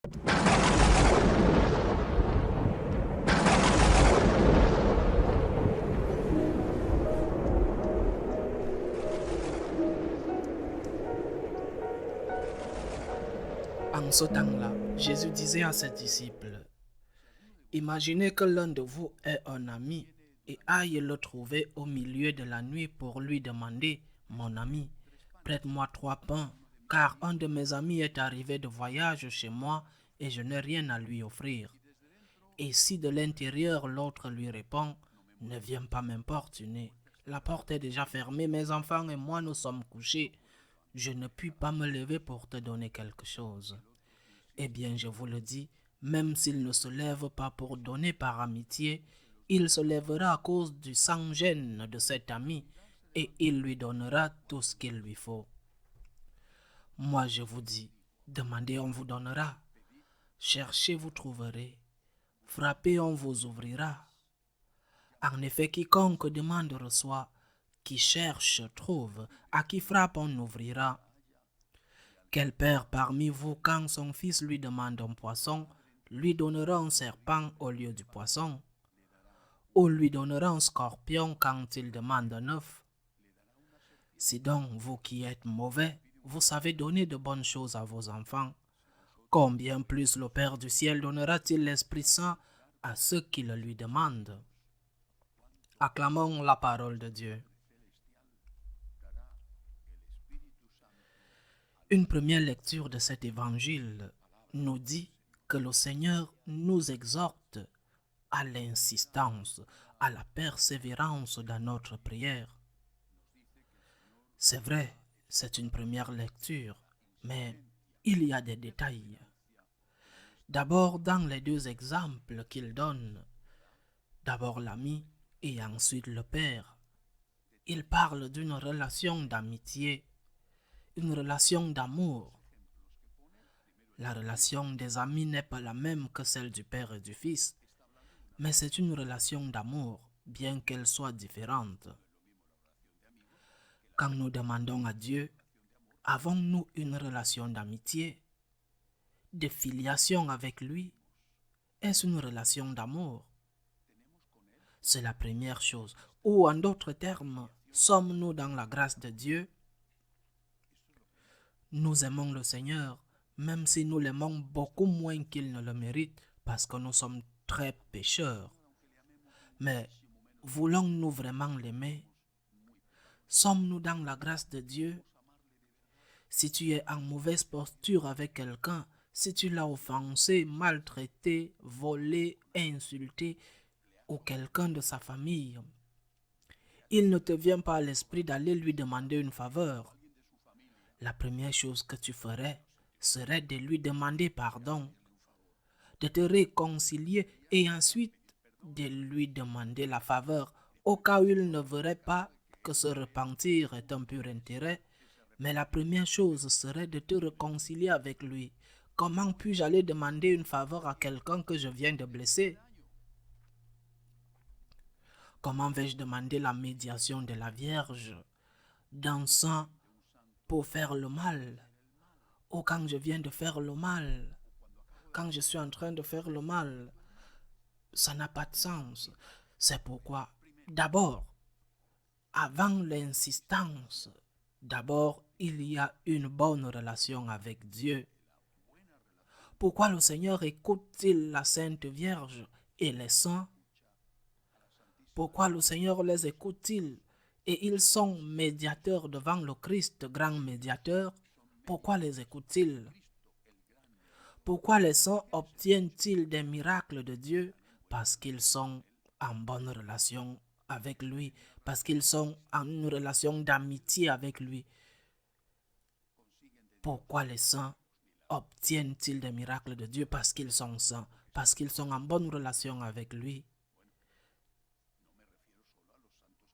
En ce temps-là, Jésus disait à ses disciples, imaginez que l'un de vous ait un ami et aille le trouver au milieu de la nuit pour lui demander, mon ami, prête-moi 3 pains, car un de mes amis est arrivé de voyage chez moi et je n'ai rien à lui offrir. Et si de l'intérieur l'autre lui répond, ne viens pas m'importuner, la porte est déjà fermée, mes enfants et moi nous sommes couchés, je ne puis pas me lever pour te donner quelque chose. Eh bien, je vous le dis, même s'il ne se lève pas pour donner par amitié, il se lèvera à cause du sans-gêne de cet ami et il lui donnera tout ce qu'il lui faut. Moi, je vous dis, demandez, on vous donnera. Cherchez, vous trouverez. Frappez, on vous ouvrira. En effet, quiconque demande reçoit, qui cherche trouve, à qui frappe on ouvrira. Quel père parmi vous, quand son fils lui demande un poisson, lui donnera un serpent au lieu du poisson? Ou lui donnera un scorpion quand il demande un œuf? Si donc vous qui êtes mauvais, vous savez donner de bonnes choses à vos enfants, combien plus le Père du ciel donnera-t-il l'Esprit Saint à ceux qui le lui demandent? Acclamons la parole de Dieu. Une première lecture de cet évangile nous dit que le Seigneur nous exhorte à l'insistance, à la persévérance dans notre prière. C'est vrai, c'est une première lecture, mais il y a des détails. D'abord, dans les deux exemples qu'il donne, d'abord l'ami et ensuite le père, il parle d'une relation d'amitié, une relation d'amour. La relation des amis n'est pas la même que celle du père et du fils, mais c'est une relation d'amour, bien qu'elle soit différente. Quand nous demandons à Dieu, avons-nous une relation d'amitié, de filiation avec lui? Est-ce une relation d'amour? C'est la première chose. Ou en d'autres termes, sommes-nous dans la grâce de Dieu? Nous aimons le Seigneur, même si nous l'aimons beaucoup moins qu'il ne le mérite, parce que nous sommes très pécheurs. Mais voulons-nous vraiment l'aimer? Sommes-nous dans la grâce de Dieu? Si tu es en mauvaise posture avec quelqu'un, si tu l'as offensé, maltraité, volé, insulté, ou quelqu'un de sa famille, il ne te vient pas à l'esprit d'aller lui demander une faveur. La première chose que tu ferais serait de lui demander pardon, de te réconcilier et ensuite de lui demander la faveur au cas où il ne verrait pas que se repentir est un pur intérêt. Mais la première chose serait de te réconcilier avec lui. Comment puis-je aller demander une faveur à quelqu'un que je viens de blesser? Comment vais-je demander la médiation de la Vierge d'un saint pour faire le mal? Ou quand je viens de faire le mal, quand je suis en train de faire le mal, ça n'a pas de sens. C'est pourquoi, d'abord, avant l'insistance, d'abord, il y a une bonne relation avec Dieu. Pourquoi le Seigneur écoute-t-il la Sainte Vierge et les saints? Pourquoi le Seigneur les écoute-t-il et ils sont médiateurs devant le Christ, grand médiateur? Pourquoi les écoute-t-il? Pourquoi les saints obtiennent-ils des miracles de Dieu? Parce qu'ils sont en bonne relation avec lui, parce qu'ils sont en une relation d'amitié avec lui. Pourquoi les saints obtiennent-ils des miracles de Dieu? Parce qu'ils sont saints, parce qu'ils sont en bonne relation avec lui.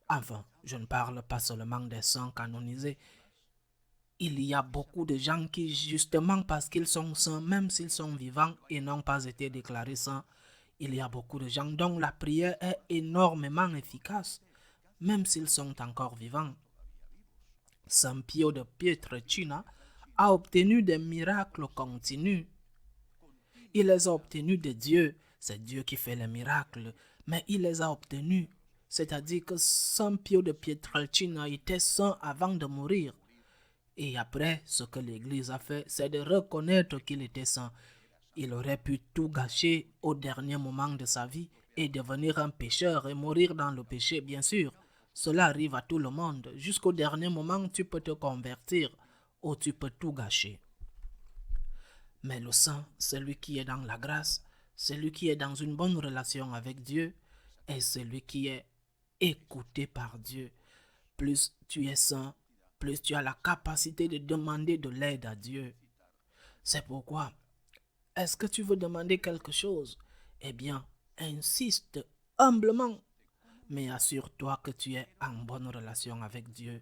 Enfin, je ne parle pas seulement des saints canonisés. Il y a beaucoup de gens qui, justement parce qu'ils sont saints, même s'ils sont vivants et n'ont pas été déclarés saints, il y a beaucoup de gens dont la prière est énormément efficace, même s'ils sont encore vivants. Saint Pio de Pietrelcina a obtenu des miracles continus. Il les a obtenus de Dieu. C'est Dieu qui fait les miracles, mais il les a obtenus. C'est-à-dire que Saint Pio de Pietrelcina était saint avant de mourir. Et après, ce que l'Église a fait, c'est de reconnaître qu'il était saint. Il aurait pu tout gâcher au dernier moment de sa vie et devenir un pécheur et mourir dans le péché, bien sûr. Cela arrive à tout le monde. Jusqu'au dernier moment, tu peux te convertir ou tu peux tout gâcher. Mais le saint, celui qui est dans la grâce, celui qui est dans une bonne relation avec Dieu, est celui qui est écouté par Dieu. Plus tu es saint, plus tu as la capacité de demander de l'aide à Dieu. C'est pourquoi, est-ce que tu veux demander quelque chose? Eh bien, insiste humblement, mais assure-toi que tu es en bonne relation avec Dieu,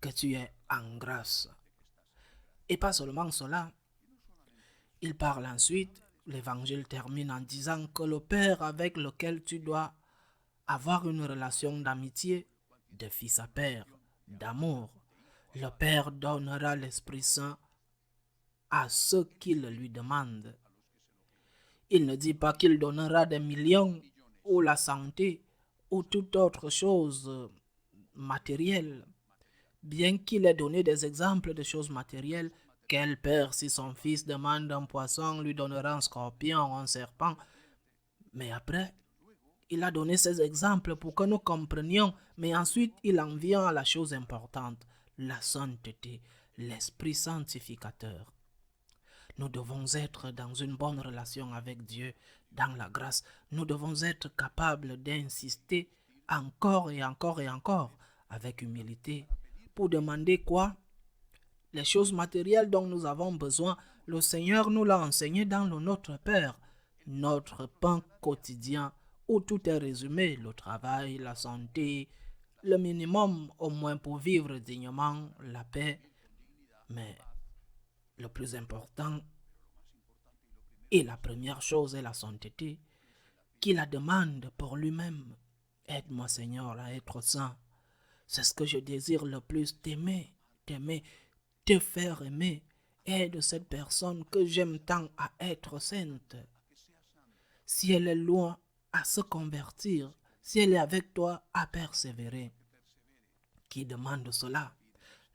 que tu es en grâce. Et pas seulement cela, il parle ensuite, l'évangile termine en disant que le Père avec lequel tu dois avoir une relation d'amitié, de fils à père, d'amour, le Père donnera l'Esprit Saint à ceux qui le lui demandent. Il ne dit pas qu'il donnera des millions ou la santé ou toute autre chose matérielle. Bien qu'il ait donné des exemples de choses matérielles, quel père, si son fils demande un poisson, lui donnera un scorpion ou un serpent? Mais après, il a donné ces exemples pour que nous comprenions, mais ensuite il en vient à la chose importante, la sainteté, l'esprit sanctificateur. Nous devons être dans une bonne relation avec Dieu, dans la grâce. Nous devons être capables d'insister encore et encore et encore, avec humilité, pour demander quoi? Les choses matérielles dont nous avons besoin, le Seigneur nous l'a enseigné dans le Notre Père, notre pain quotidien, où tout est résumé, le travail, la santé, le minimum au moins pour vivre dignement, la paix. Mais le plus important et la première chose est la sainteté, qui la demande pour lui-même. Aide-moi Seigneur à être saint. C'est ce que je désire le plus, t'aimer, te faire aimer. Aide cette personne que j'aime tant à être sainte. Si elle est loin, à se convertir. Si elle est avec toi, à persévérer. Qui demande cela?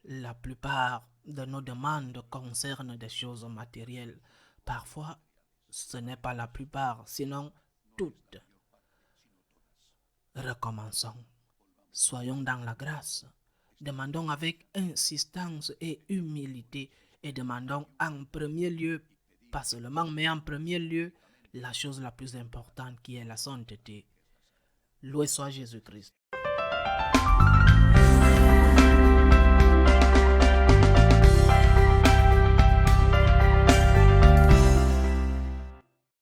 La plupart de nos demandes concernent des choses matérielles. Parfois, ce n'est pas la plupart, sinon toutes. Recommençons. Soyons dans la grâce. Demandons avec insistance et humilité et demandons en premier lieu, pas seulement, mais en premier lieu, la chose la plus importante qui est la sainteté. Loué soit Jésus-Christ.